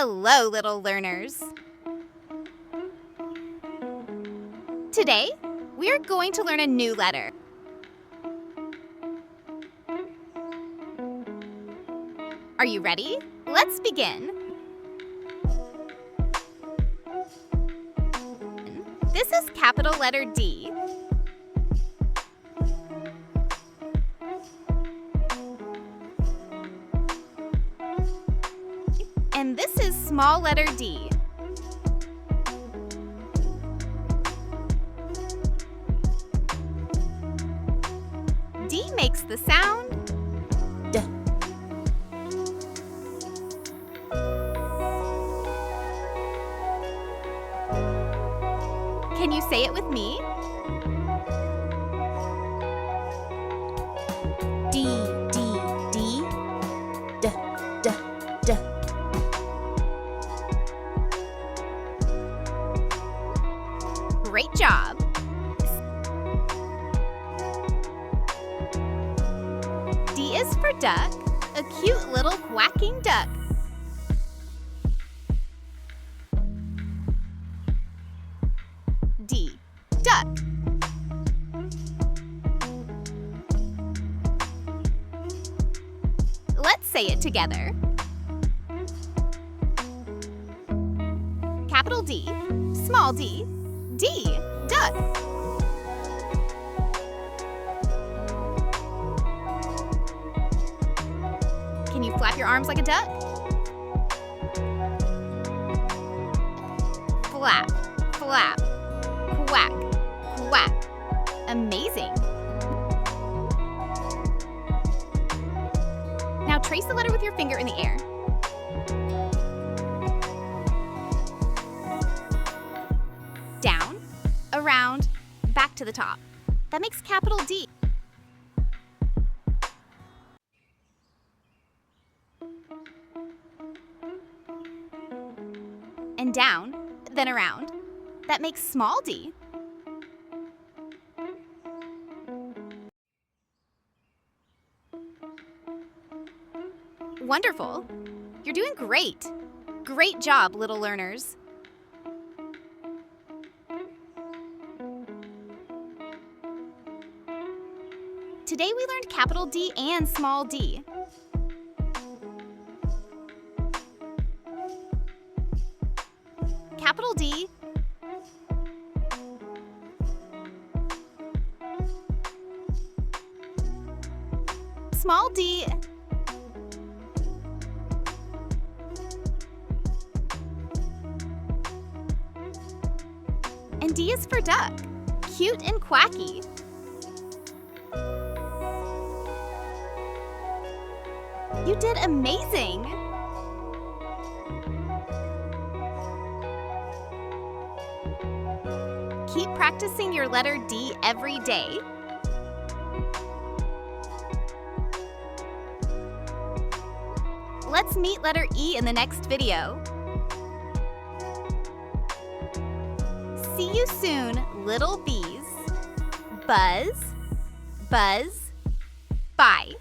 Hello, little learners. Today, we're going to learn a new letter. Are you ready? Let's begin. This is capital letter D. And this is small letter d. D makes the sound D. Can you say it with me? D, D, D, D, D, D. Great job! D is for duck, a cute little quacking duck. D, duck. Let's say it together. Capital D, small d, D, duck. Can you flap your arms like a duck? Flap, flap, quack, quack. Amazing. Now trace the letter with your finger in the air. Down, around, back to the top. That makes capital D. And down, then around. That makes small d. Wonderful. You're doing great. Great job, little learners. Today we learned capital D and small d. Capital D, small d, and D is for duck, cute and quacky. You did amazing! Keep practicing your letter D every day. Let's meet letter E in the next video. See you soon, little bees. Buzz, buzz, bye.